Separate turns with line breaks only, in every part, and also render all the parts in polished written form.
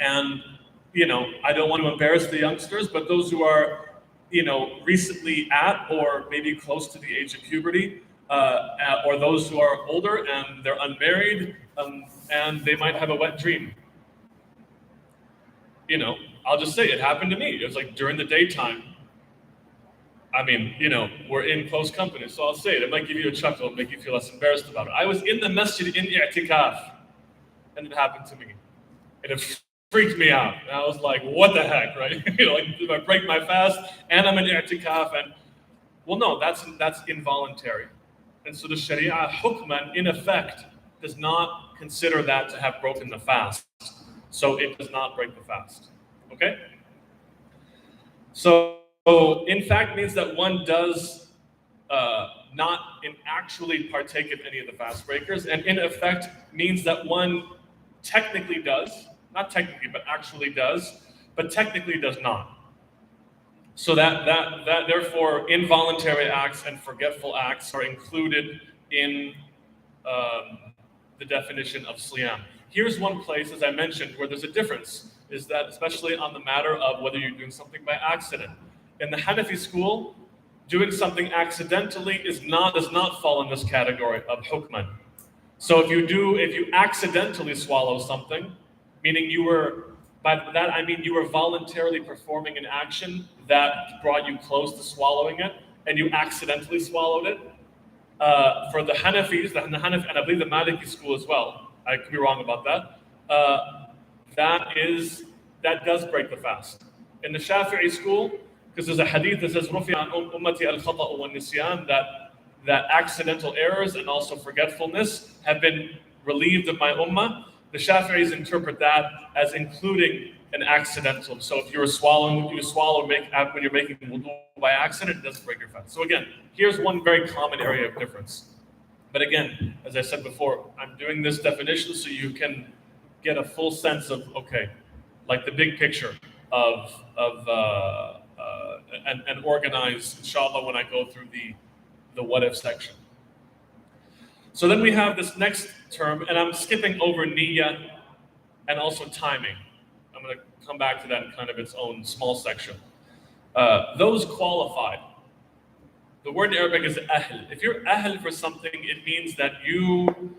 And, I don't want to embarrass the youngsters, but those who are, recently at or maybe close to the age of puberty, or those who are older and they're unmarried, and they might have a wet dream. I'll just say it happened to me. It was like during the daytime. I mean, we're in close company, so I'll say it. It might give you a chuckle, make you feel less embarrassed about it. I was in the masjid in i'tikaf, and it happened to me. And it freaked me out. And I was like, what the heck, right? Like, if I break my fast and I'm in i'tikaf, and well, no, that's involuntary. And so the Sharia hukman, in effect, does not consider that to have broken the fast. So it does not break the fast. Okay? So in fact means that one does not actually partake of any of the fast breakers, and in effect means that one technically does, not technically, but actually does, but technically does not. So that therefore involuntary acts and forgetful acts are included in the definition of siyam. Here's one place, as I mentioned, where there's a difference, is that especially on the matter of whether you're doing something by accident. In the Hanafi school, doing something accidentally does not fall in this category of hukman. So if you accidentally swallow something, meaning by that I mean you were voluntarily performing an action that brought you close to swallowing it, and you accidentally swallowed it. For the Hanafis, and I believe the Maliki school as well, I could be wrong about that, that does break the fast. In the Shafi'i school, because there's a hadith that says رُفِعَ عَنْ أُمَّتِي الْخَطَأُ وَالنِّسْيَانُ, that accidental errors and also forgetfulness have been relieved of my ummah. The Shafi'is interpret that as including an accidental. So if you swallow when you're making wudu by accident, it doesn't break your fast. So again, here's one very common area of difference. But again, as I said before, I'm doing this definition so you can get a full sense of, okay, like the big picture of and organize, inshallah, when I go through the what if section. So then we have this next term, and I'm skipping over niyyah and also timing. I'm going to come back to that in kind of its own small section. Those qualified. The word in Arabic is ahl. If you're ahl for something, it means that you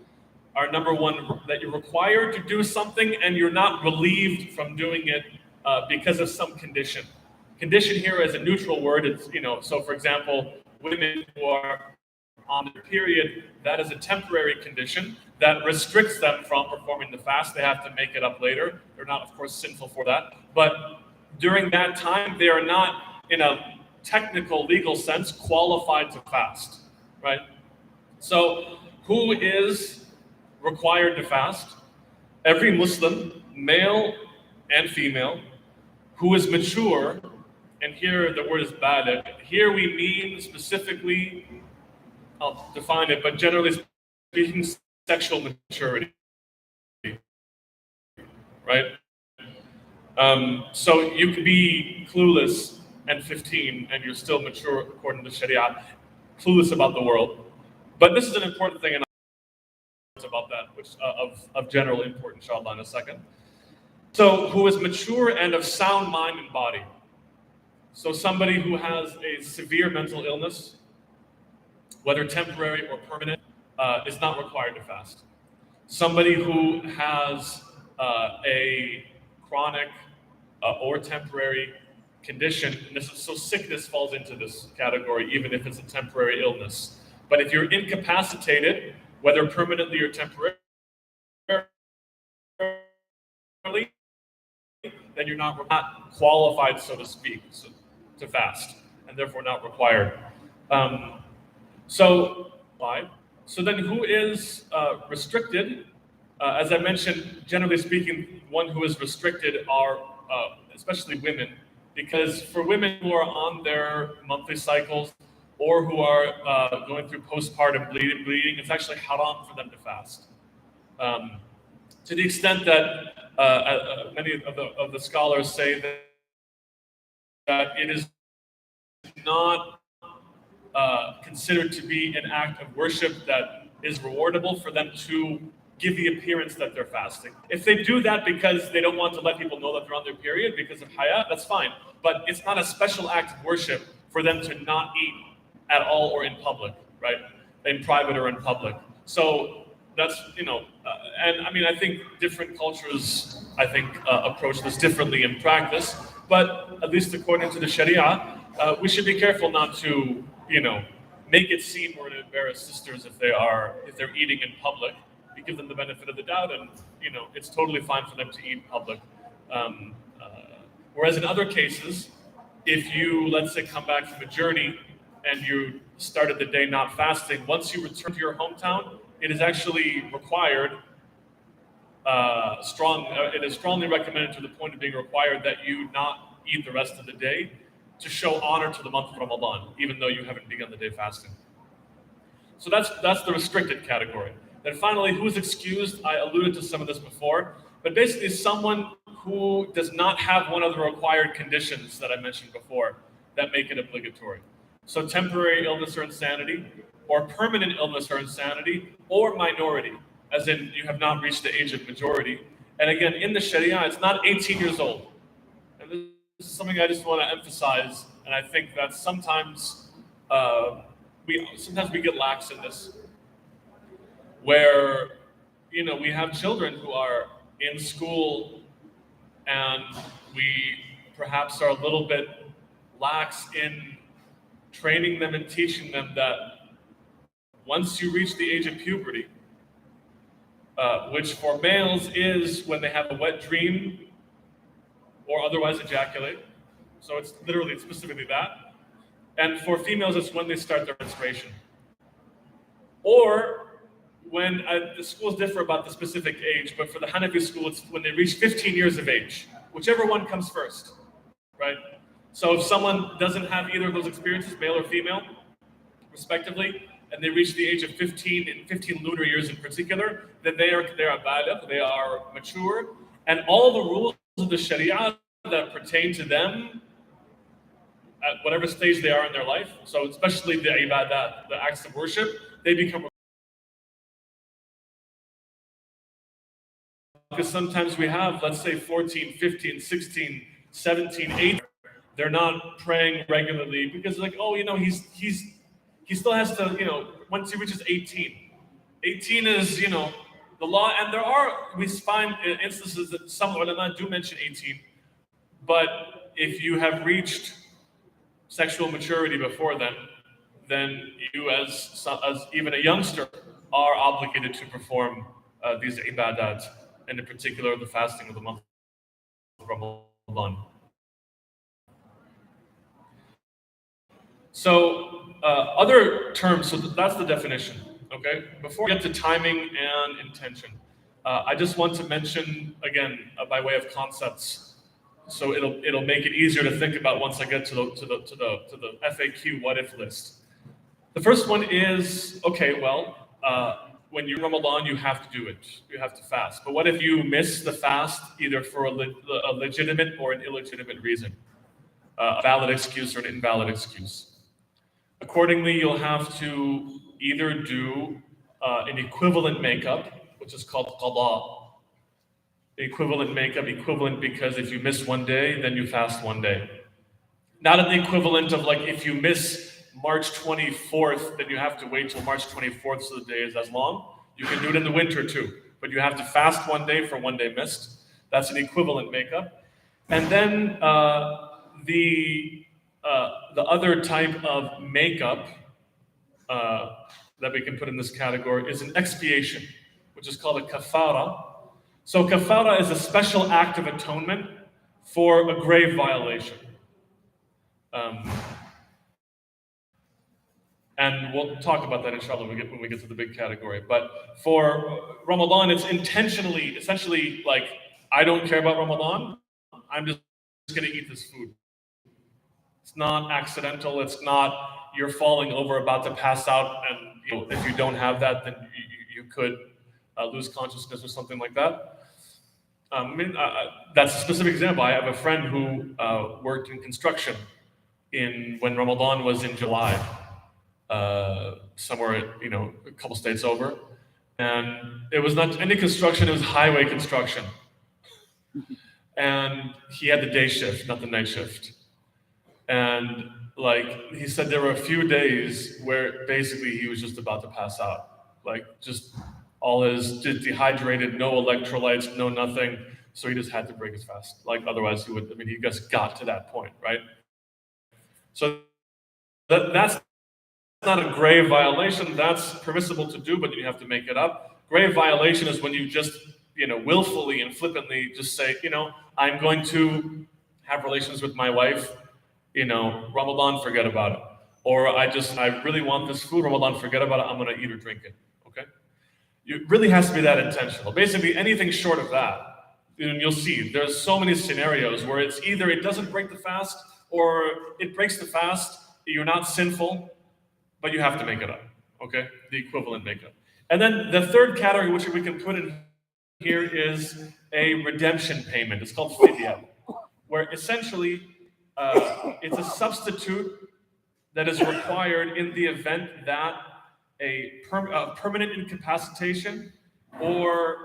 are, number one, that you're required to do something and you're not relieved from doing it because of some condition. Condition here is a neutral word. It's, so for example, women who are on their period, that is a temporary condition that restricts them from performing the fast. They have to make it up later. They're not, of course, sinful for that. But during that time, they are not, in a technical, legal sense, qualified to fast, right? So who is required to fast? Every Muslim, male and female, who is mature, and here the word is baligh. Here we mean specifically, I'll define it, but generally speaking, sexual maturity, right? So you could be clueless and 15 and you're still mature according to Sharia, clueless about the world. But this is an important thing, and I'll talk about that, which of general import, inshallah, in a second. So who is mature and of sound mind and body. So somebody who has a severe mental illness, whether temporary or permanent, is not required to fast. Somebody who has a chronic or temporary condition, so sickness falls into this category, even if it's a temporary illness. But if you're incapacitated, whether permanently or temporarily, then you're not qualified, so to speak, to fast, and therefore not required. So then who is restricted? As I mentioned, generally speaking, one who is restricted are especially women, because for women who are on their monthly cycles or who are going through postpartum bleeding, it's actually haram for them to fast. To the extent that many of the scholars say that it is not considered to be an act of worship that is rewardable for them to give the appearance that they're fasting. If they do that because they don't want to let people know that they're on their period because of haya, that's fine. But it's not a special act of worship for them to not eat at all or in public, right? In private or in public. So that's, and I mean, I think different cultures, approach this differently in practice, but at least according to the Sharia, we should be careful not to, make it seem or to embarrass sisters if they're eating in public. We give them the benefit of the doubt, and it's totally fine for them to eat in public. Whereas in other cases, if you, let's say, come back from a journey and you started the day not fasting, once you return to your hometown, it is actually required, it is strongly recommended to the point of being required that you not eat the rest of the day to show honor to the month of Ramadan, even though you haven't begun the day fasting. So that's the restricted category. Then finally, who's excused? I alluded to some of this before, but basically someone who does not have one of the required conditions that I mentioned before that make it obligatory. So temporary illness or insanity, or permanent illness or insanity, or minority, as in you have not reached the age of majority. And again, in the Sharia, it's not 18 years old. And this is something I just want to emphasize, and I think that sometimes we get lax in this, where we have children who are in school, and we perhaps are a little bit lax in training them and teaching them that once you reach the age of puberty, which for males is when they have a wet dream or otherwise ejaculate, so it's specifically that, and for females it's when they start their menstruation, or when the schools differ about the specific age, but for the Hanafi school it's when they reach 15 years of age, whichever one comes first, right? So if someone doesn't have either of those experiences, male or female, respectively, and they reach the age of 15, in 15 lunar years in particular, then they're baligh, they are mature, and all the rules of the Sharia that pertain to them at whatever stage they are in their life, so especially the ibadat, the acts of worship, they become. Because sometimes we have, let's say, 14, 15, 16, 17, 18, they're not praying regularly because he still has to, once he reaches 18 is, the law. And we find instances that some ulama do mention 18, but if you have reached sexual maturity before then you as even a youngster are obligated to perform these ibadat, and in particular the fasting of the month of Ramadan. So other terms, so that's the definition, okay? Before we get to timing and intention, I just want to mention, again, by way of concepts, so it'll make it easier to think about once I get to the FAQ what if list. The first one is, okay, well, when you're Ramadan, you have to do it. You have to fast. But what if you miss the fast either for a legitimate or an illegitimate reason? A valid excuse or an invalid excuse. Accordingly, you'll have to either do an equivalent makeup, which is called qada. Equivalent because if you miss one day, then you fast one day. Not an equivalent of like if you miss March 24th, then you have to wait till March 24th so the day is as long. You can do it in the winter too, but you have to fast one day for one day missed. That's an equivalent makeup. And then the other type of makeup that we can put in this category is an expiation, which is called a kafara. So kafara is a special act of atonement for a grave violation. And we'll talk about that inshallah when we get to the big category. But for Ramadan, it's intentionally, essentially like, I don't care about Ramadan, I'm just gonna eat this food. It's not accidental, it's not you're falling over about to pass out, and if you don't have that, then you could lose consciousness or something like that. That's a specific example. I have a friend who worked in construction when Ramadan was in July, somewhere, a couple states over. and it was not any construction, it was highway construction. And he had the day shift, not the night shift. And like he said, there were a few days where basically he was just about to pass out. Like just all his just dehydrated, no electrolytes, no nothing. So he just had to break his fast. Like otherwise he would, I mean, he just got to that point, right? So that's not a grave violation. That's permissible to do, but you have to make it up. Grave violation is when you just, willfully and flippantly just say, I'm going to have relations with my wife, Ramadan, forget about it. Or I really want this food, Ramadan, forget about it, I'm gonna eat or drink it, okay? It really has to be that intentional. Basically, anything short of that, and you'll see, there's so many scenarios where it's either it doesn't break the fast, or it breaks the fast, you're not sinful, but you have to make it up, okay? The equivalent makeup. And then the third category, which we can put in here, is a redemption payment. It's called fidya, where essentially it's a substitute that is required in the event that a permanent incapacitation or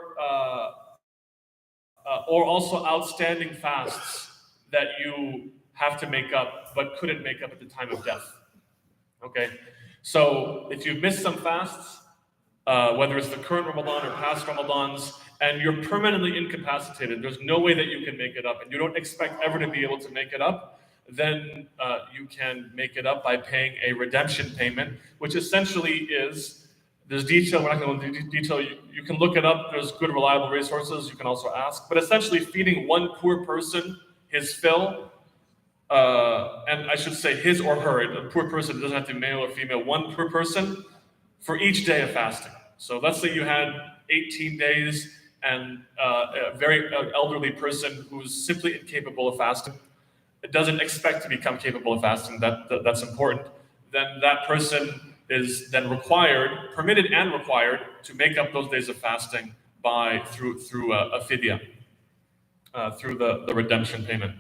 also outstanding fasts that you have to make up but couldn't make up at the time of death. Okay, so if you've missed some fasts, whether it's the current Ramadan or past Ramadans, and you're permanently incapacitated, there's no way that you can make it up, and you don't expect ever to be able to make it up, then you can make it up by paying a redemption payment, which essentially is, there's detail, we're not going to go into detail, you can look it up, there's good reliable resources, you can also ask, but essentially feeding one poor person his fill, and I should say his or her, a poor person, it doesn't have to be male or female, one per person for each day of fasting. So let's say you had 18 days and a very elderly person who's simply incapable of fasting, it doesn't expect to become capable of fasting, that's important, then that person is then required, permitted and required, to make up those days of fasting through a fidya, through the redemption payment.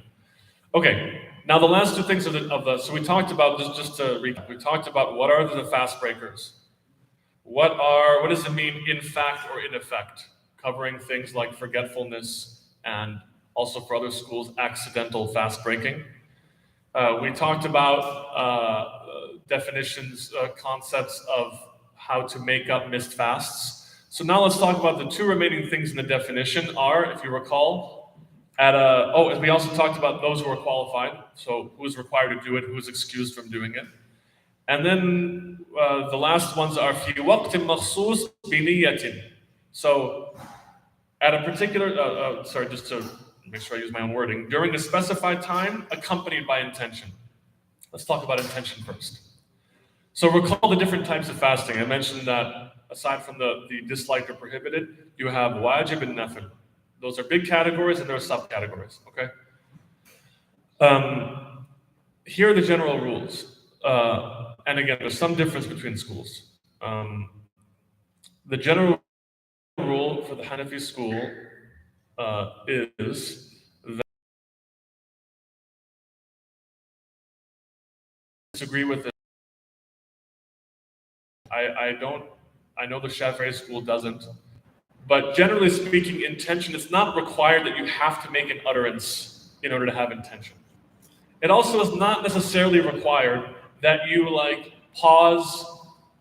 Okay, now the last two things so we talked about, just to recap, we talked about what are the fast breakers. What does it mean in fact or in effect? Covering things like forgetfulness and also for other schools, accidental fast breaking. We talked about definitions, concepts of how to make up missed fasts. So now let's talk about the two remaining things in the definition are, if you recall, and we also talked about those who are qualified, so who is required to do it, who is excused from doing it. And then the last ones are fi waqtin makhsus bi niyyatin. So at a particular, just to make sure I use my own wording, during a specified time, accompanied by intention. Let's talk about intention first. So recall the different types of fasting. I mentioned that aside from the disliked or prohibited, you have wajib and nafil. Those are big categories and there are subcategories, okay? Here are the general rules. And again, there's some difference between schools. The general rule for the Hanafi school is that I disagree with it. I know the Shafi'i school doesn't. But generally speaking, intention, it's not required that you have to make an utterance in order to have intention. It also is not necessarily required that you pause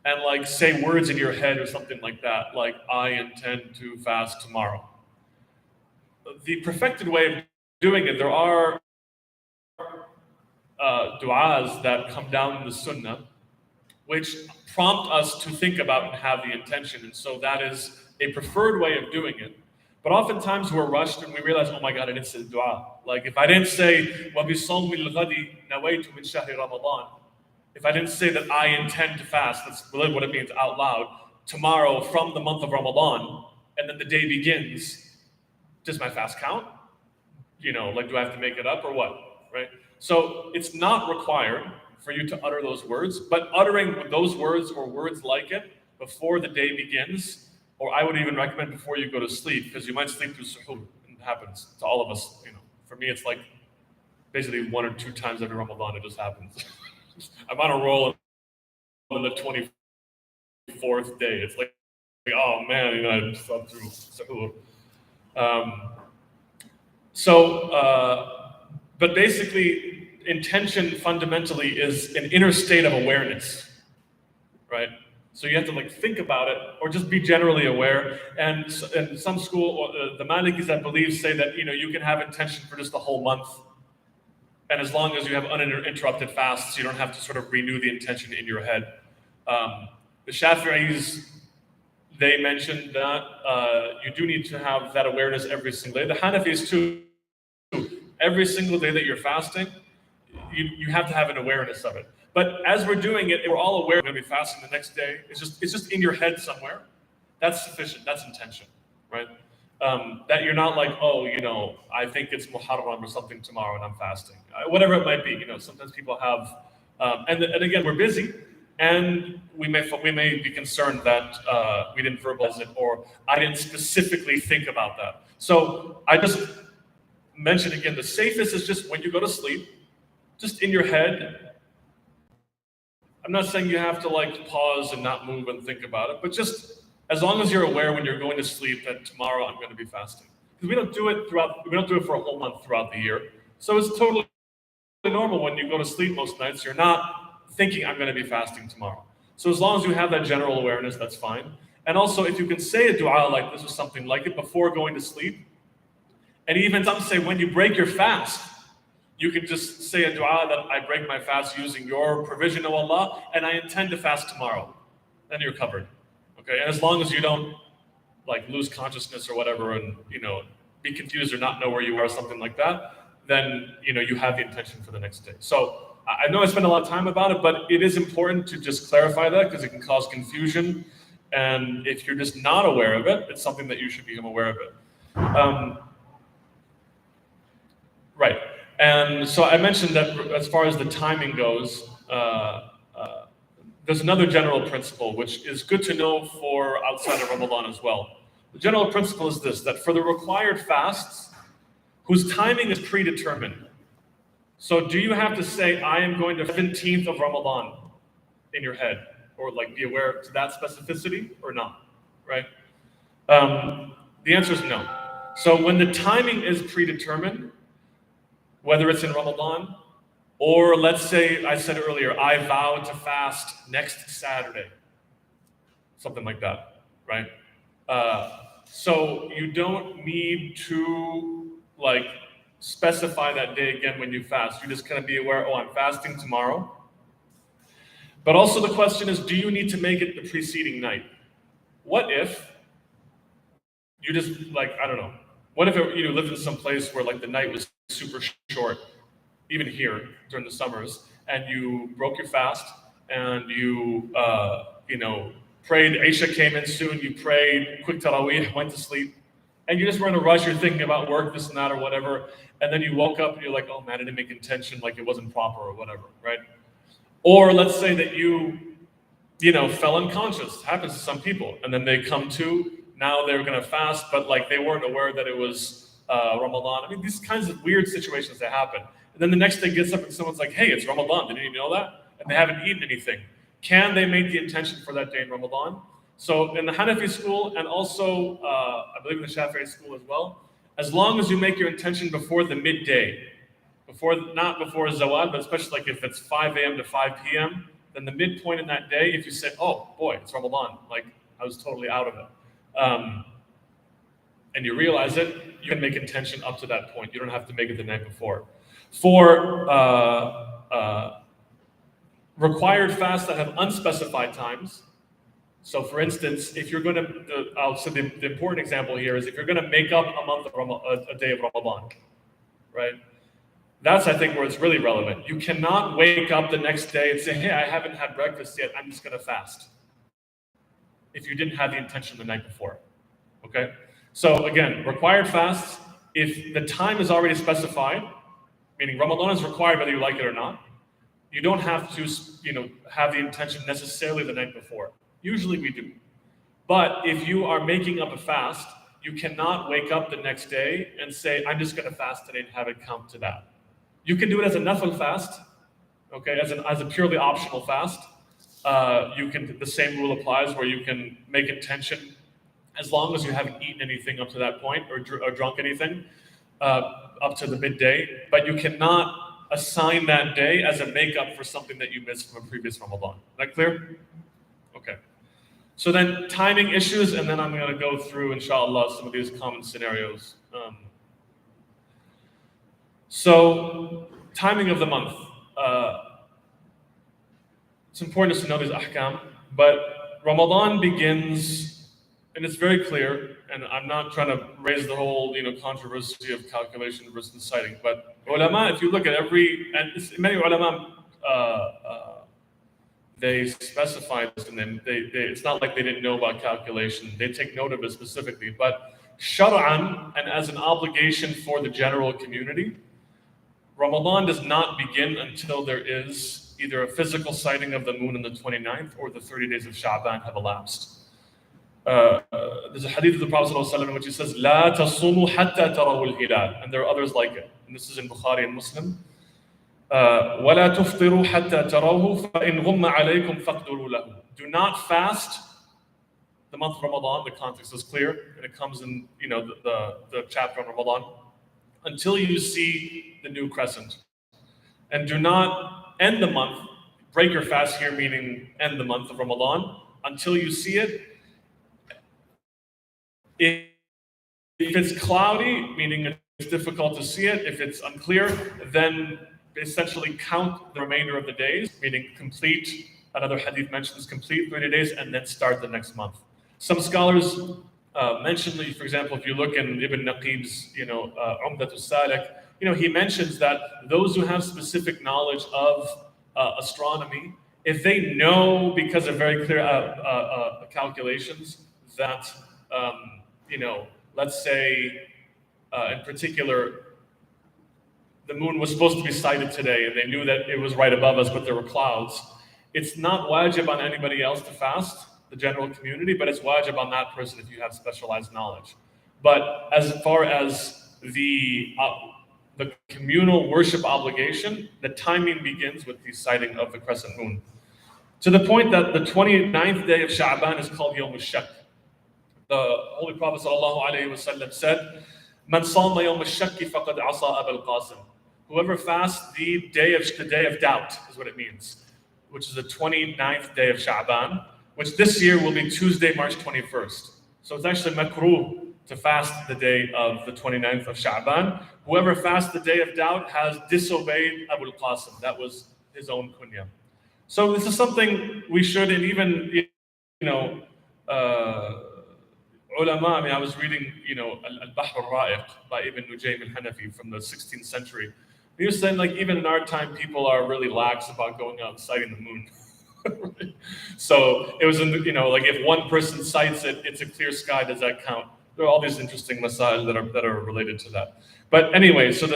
and say words in your head or something like that, like I intend to fast tomorrow. The perfected way of doing it, there are du'as that come down in the sunnah, which prompt us to think about and have the intention. And so that is a preferred way of doing it. But oftentimes we're rushed and we realize, oh my God, I didn't say the dua. Like if I didn't say, وَبِصَوْمِ الْغَدِ نَوَيْتُ مِنْ شَهْرِ رَمَضَانِ, if I didn't say that I intend to fast, that's really what it means out loud, tomorrow from the month of Ramadan, and then the day begins, does my fast count? Do I have to make it up or what, right? So it's not required for you to utter those words, but uttering those words or words like it before the day begins, or I would even recommend before you go to sleep, because you might sleep through suhoor. It happens to all of us. For me, it's like basically 1 or 2 times every Ramadan. It just happens. I'm on a roll on the 24th day. It's like oh man, I slept through Sahur. But basically, intention fundamentally is an inner state of awareness, right? So you have to think about it, or just be generally aware. And in some school, or the Malikis, I believe, say that you can have intention for just the whole month, and as long as you have uninterrupted fasts, you don't have to sort of renew the intention in your head. The Shafi'is, they mentioned that you do need to have that awareness every single day. The Hanafis too, every single day that you're fasting, you have to have an awareness of it. But as we're doing it, we're all aware we're going to be fasting the next day. It's just in your head somewhere. That's sufficient. That's intention, right? That you're not like, oh, I think it's Muharram or something tomorrow and I'm fasting. Whatever it might be. Sometimes people have, and again, we're busy. And we may be concerned that we didn't verbalize it, or I didn't specifically think about that. So I just mentioned again, the safest is just when you go to sleep, just in your head. I'm not saying you have to pause and not move and think about it, but just as long as you're aware when you're going to sleep that tomorrow I'm going to be fasting. Because we don't do it for a whole month throughout the year. So it's totally normal when you go to sleep most nights, you're not thinking I'm going to be fasting tomorrow. So as long as you have that general awareness, that's fine. And also, if you can say a dua like this or something like it before going to sleep, and even some say when you break your fast, you can just say a dua that I break my fast using your provision, O Allah, and I intend to fast tomorrow. Then you're covered. Okay, and as long as you don't lose consciousness or whatever, and be confused or not know where you are or something like that, then you have the intention for the next day. So I know I spent a lot of time about it, but it is important to just clarify that because it can cause confusion. And if you're just not aware of it, it's something that you should become aware of it. Right. And so I mentioned that as far as the timing goes, there's another general principle, which is good to know for outside of Ramadan as well. The general principle is this, that for the required fasts, whose timing is predetermined. So do you have to say, I am going to 17th of Ramadan in your head, or be aware to that specificity or not, right? The answer is no. So when the timing is predetermined, whether it's in Ramadan, or let's say, I said earlier, I vow to fast next Saturday, something like that, right? So you don't need to specify that day again when you fast. You just kind of be aware, oh, I'm fasting tomorrow. But also the question is, do you need to make it the preceding night? What if you just I don't know, what if you lived in some place where the night was super short, even here during the summers, and you broke your fast and you prayed, Aisha came in soon, you prayed, quick tarawih, went to sleep, and you just were in a rush, you're thinking about work, this and that, or whatever, and then you woke up and you're like, oh man, I didn't make intention, it wasn't proper or whatever, right? Or let's say that you fell unconscious, happens to some people, and then they come to, now they're gonna fast, but they weren't aware that it was Ramadan. I mean, these kinds of weird situations that happen. And then the next day gets up and someone's like, hey, it's Ramadan, didn't you know that? And they haven't eaten anything. Can they make the intention for that day in Ramadan? So in the Hanafi school, and also I believe in the Shafi'i school as well, as long as you make your intention before the midday, not before Zawad, but especially if it's 5 a.m. to 5 p.m., then the midpoint in that day, if you say, oh boy, it's Ramadan, I was totally out of it, and you realize it, you can make intention up to that point. You don't have to make it the night before. For required fasts that have unspecified times, so for instance, if you're going to, so the important example here is if you're going to make up a month of a day of Ramadan, right? That's, I think, where it's really relevant. You cannot wake up the next day and say, hey, I haven't had breakfast yet, I'm just going to fast, if you didn't have the intention the night before, okay? So again, required fasts, if the time is already specified, meaning Ramadan is required whether you like it or not, you don't have to have the intention necessarily the night before. Usually we do. But if you are making up a fast, you cannot wake up the next day and say, I'm just going to fast today and have it count to that. You can do it as a nafil fast, okay, as a purely optional fast. The same rule applies where you can make intention as long as you haven't eaten anything up to that point or drunk anything up to the midday. But you cannot assign that day as a makeup for something that you missed from a previous Ramadan. Is that clear? Okay. So then timing issues, and then I'm going to go through, inshallah, some of these common scenarios. So timing of the month. It's important to know these ahkam, but Ramadan begins, and it's very clear, and I'm not trying to raise the whole controversy of calculation versus citing, but ulama, if you look at many ulama, they specify this, and then it's not like they didn't know about calculation. They take note of it specifically, but shar'an, and as an obligation for the general community, Ramadan does not begin until there is either a physical sighting of the moon on the 29th or the 30 days of Sha'ban have elapsed. There's a hadith of the Prophet ﷺ in which he says, "La tasumu hatta tarawu al-hilal," and there are others like it. And this is in Bukhari and Muslim. وَلَا تُفْطِرُوا حَتَّى تَرَوْهُ فَإِنْ غُمَّ عَلَيْكُمْ فَاقْدُرُوا لَهُ. Do not fast the month of Ramadan. The context is clear, and it comes in the chapter on Ramadan, until you see the new crescent. And do not end the month, break your fast here, meaning end the month of Ramadan, until you see it. If it's cloudy, meaning it's difficult to see it, if it's unclear, then essentially count the remainder of the days, meaning complete, another hadith mentions complete 30 days and then start the next month. Some scholars mention, for example, if you look in Ibn Naqib's, Umdat al-Salik, he mentions that those who have specific knowledge of astronomy, if they know because of very clear calculations that, let's say, in particular, the moon was supposed to be sighted today and they knew that it was right above us, but there were clouds. It's not wajib on anybody else to fast, the general community, but it's wajib on that person if you have specialized knowledge. But as far as the communal worship obligation, the timing begins with the sighting of the crescent moon. To the point that the 29th day of Sha'ban is called Yawm al-Shak. The Holy Prophet ﷺ said, "Man sama Yawm al-Shak faqad asa Abul Qasim." Whoever fasts the day of doubt is what it means, which is the 29th day of Sha'ban, which this year will be Tuesday, March 21st. So it's actually makruh to fast the day of the 29th of Sha'ban. Whoever fasts the day of doubt has disobeyed Abul Qasim. That was his own kunya. So this is something we should, and even, ulama, I was reading, Al-Bahr al-Ra'iq by Ibn Nujaym al-Hanafi from the 16th century. He was saying, even in our time, people are really lax about going out and sighting the moon. So it was if one person sights it, it's a clear sky, does that count? There are all these interesting masail that are related to that. But anyway, so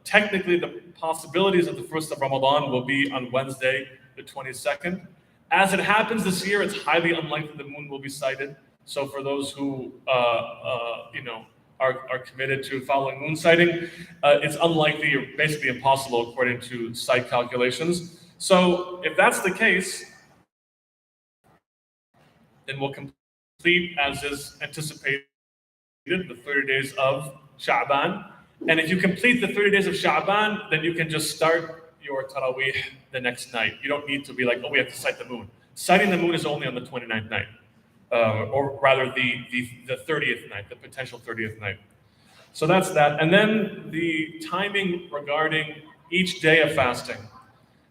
technically the possibilities of the first of Ramadan will be on Wednesday, the 22nd. As it happens this year, it's highly unlikely the moon will be sighted. So for those who are committed to following moon sighting, it's unlikely or basically impossible according to sight calculations. So if that's the case, then we'll complete as is anticipated the 30 days of Sha'ban. And if you complete the 30 days of Sha'ban, then you can just start your Taraweeh the next night. You don't need to be like, we have to sight the moon. Sighting the moon is only on the 29th night. Or rather the 30th night, the potential 30th night. So that's that. And then the timing regarding each day of fasting.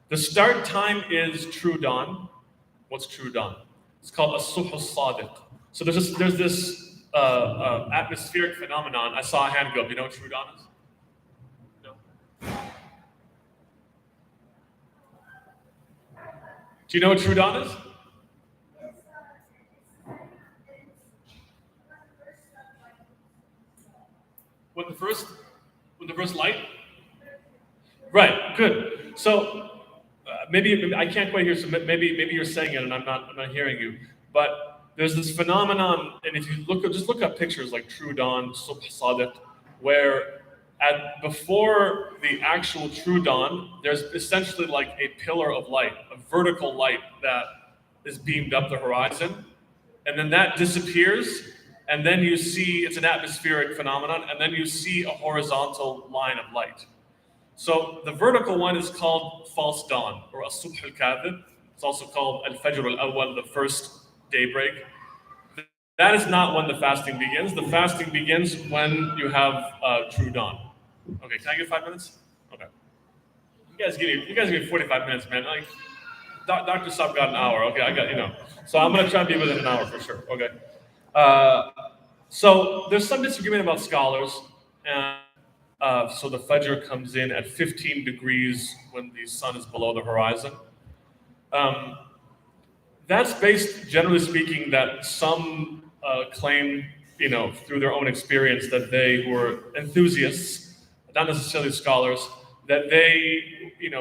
The start time is true dawn. What's true dawn? It's called as-subh as-sadiq. So there's this atmospheric phenomenon. I saw a hand go up. You know what true dawn is? No. Do you know what true dawn is? When the first light? Right, good. So maybe I can't quite hear, so maybe you're saying it and I'm not hearing you. But there's this phenomenon, and if you just look up pictures like true dawn, subh sadiq, where before the actual true dawn, there's essentially like a pillar of light, a vertical light that is beamed up the horizon. and then that disappears, and then you see it's an atmospheric phenomenon, and then you see a horizontal line of light. So the vertical one is called false dawn, or as-subh al-kadhib. It's also called al-fajr al-awwal, the first daybreak. That is not when the fasting begins. The fasting begins when you have true dawn. Okay, can I get 5 minutes? Okay. You guys give me 45 minutes, man. Like, Dr. Saab got an hour. Okay, I got. So I'm gonna try and be within an hour for sure. Okay. So there's some disagreement about scholars, and so the Fajr comes in at 15 degrees when the sun is below the horizon. That's based, generally speaking, that some claim, through their own experience, that they were enthusiasts, not necessarily scholars, that they,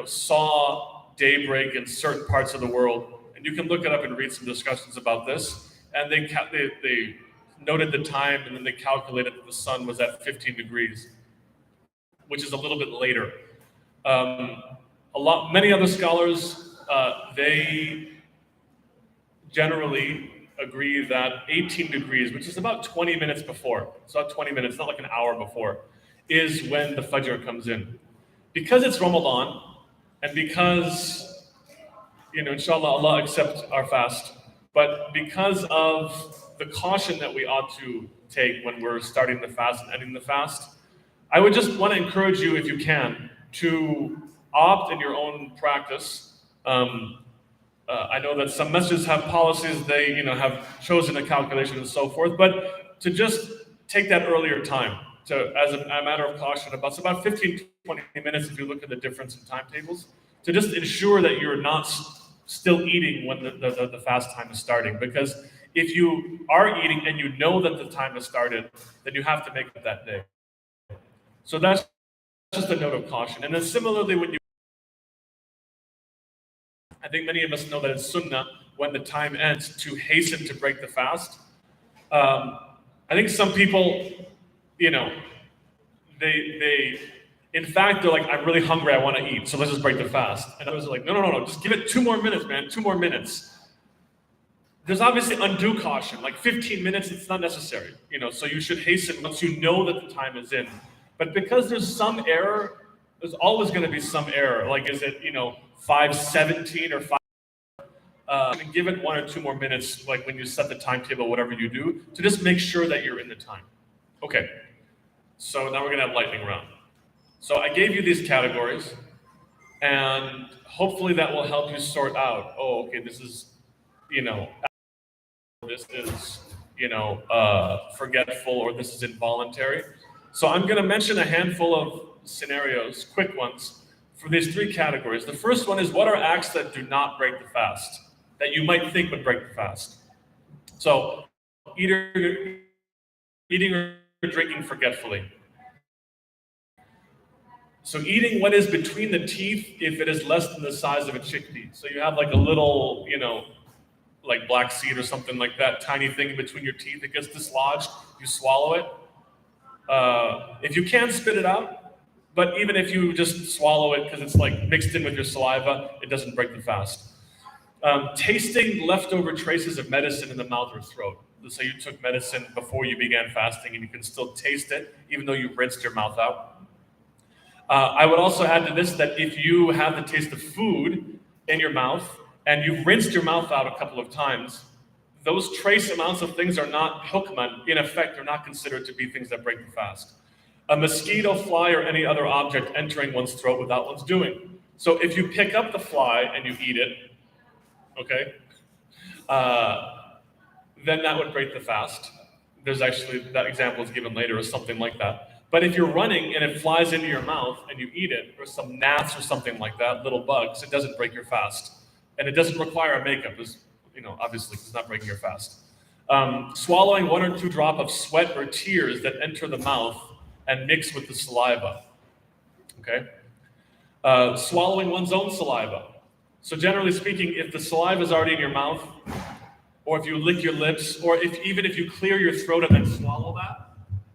saw daybreak in certain parts of the world. And you can look it up and read some discussions about this. And they noted the time, and then they calculated that the sun was at 15 degrees, which is a little bit later. Many other scholars, they generally agree that 18 degrees, which is about 20 minutes before, it's about 20 minutes, not like an hour before, is when the Fajr comes in. Because it's Ramadan, and because, inshallah, Allah accept our fast, but because of the caution that we ought to take when we're starting the fast and ending the fast, I would just want to encourage you, if you can, to opt in your own practice. I know that some masjids have policies, they have chosen a calculation and so forth, but to just take that earlier time, as a matter of caution, it's about 15 to 20 minutes if you look at the difference in timetables, to just ensure that you're not still eating when the fast time is starting. Because if you are eating and you know that the time has started, then you have to make it that day. So that's just a note of caution. And then similarly, I think many of us know that it's sunnah when the time ends to hasten to break the fast. I think some people, in fact, they're like, I'm really hungry, I want to eat, so let's just break the fast. And others are like, no, just give it 2 more minutes, man, 2 more minutes. There's obviously undue caution, like 15 minutes, it's not necessary, so you should hasten once you know that the time is in. But because there's some error, there's always going to be some error. Like, is it, 5:17 or 5? And give it 1 or 2 more minutes, like when you set the timetable, whatever you do, to just make sure that you're in the time. Okay, so now we're going to have lightning round. So I gave you these categories, and hopefully that will help you sort out, okay, this is, this is, forgetful, or this is involuntary. So I'm going to mention a handful of scenarios, quick ones, for these 3 categories. The first one is, what are acts that do not break the fast, that you might think would break the fast? So eating or drinking forgetfully. So eating what is between the teeth if it is less than the size of a chickpea. So you have like a little, like black seed or something like that, tiny thing between your teeth, it gets dislodged, you swallow it. If you can, spit it out, but even if you just swallow it because it's like mixed in with your saliva, it doesn't break the fast. Tasting leftover traces of medicine in the mouth or throat. Let's say you took medicine before you began fasting and you can still taste it even though you rinsed your mouth out. I would also add to this that if you have the taste of food in your mouth and you've rinsed your mouth out a couple of times, those trace amounts of things are not hukman. In effect, they're not considered to be things that break the fast. A mosquito, fly, or any other object entering one's throat without one's doing. So if you pick up the fly and you eat it, okay, then that would break the fast. There's actually, that example is given later, or something like that. But if you're running and it flies into your mouth and you eat it, or some gnats or something like that, little bugs, it doesn't break your fast. And it doesn't require a makeup, obviously, because it's not breaking your fast. Swallowing 1 or 2 drops of sweat or tears that enter the mouth and mix with the saliva, okay? Swallowing one's own saliva. So generally speaking, if the saliva is already in your mouth, or if you lick your lips, or even if you clear your throat and then swallow that,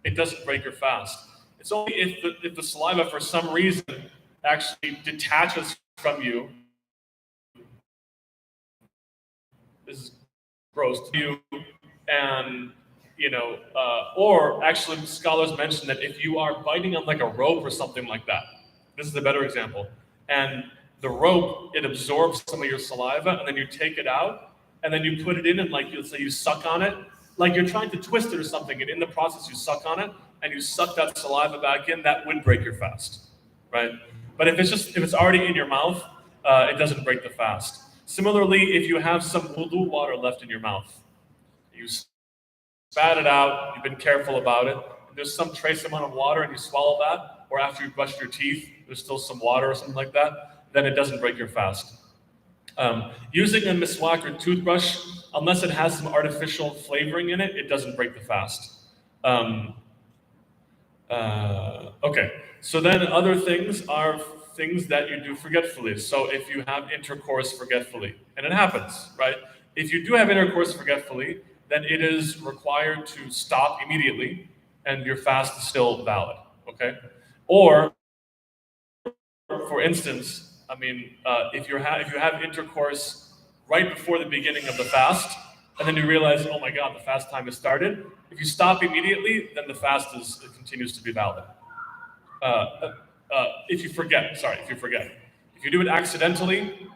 it doesn't break your fast. It's only if the saliva, for some reason, actually detaches from you. This is gross to you, and or actually scholars mention that if you are biting on like a rope or something like that, this is a better example, and the rope, it absorbs some of your saliva, and then you take it out, and then you put it in, and like let's say you suck on it, like you're trying to twist it or something, and in the process you suck on it, and you suck that saliva back in, that would break your fast, right? But if it's already in your mouth, it doesn't break the fast. Similarly, if you have some wudu water left in your mouth, you spat it out, you've been careful about it, and there's some trace amount of water and you swallow that, or after you brushed your teeth, there's still some water or something like that, then it doesn't break your fast. Using a miswak or toothbrush, unless it has some artificial flavoring in it, it doesn't break the fast. Okay, so then other things are things that you do forgetfully. So if you have intercourse forgetfully, and it happens, right? If you do have intercourse forgetfully, then it is required to stop immediately, and your fast is still valid, okay? Or, for instance, I mean, if you have intercourse right before the beginning of the fast, and then you realize, oh my God, the fast time has started. If you stop immediately, then the fast continues to be valid. If you forget. If you do it accidentally,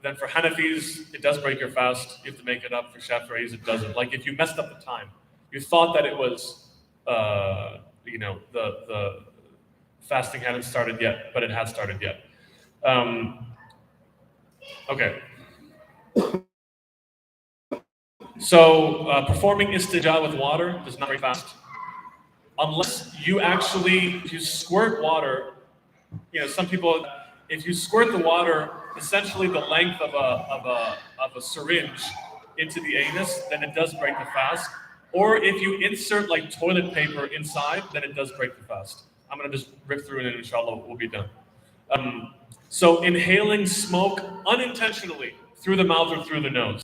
then for Hanafis, it does break your fast. You have to make it up. For Shafi'is, it doesn't. Like if you messed up the time, you thought that it was, the fasting hadn't started yet, but it has started yet. Okay. So performing istijā with water does not break fast, unless you squirt water. Some people, if you squirt the water, essentially the length of a syringe into the anus, then it does break the fast. Or if you insert like toilet paper inside, then it does break the fast. I'm gonna just rip through it and inshallah we'll be done. So inhaling smoke unintentionally through the mouth or through the nose.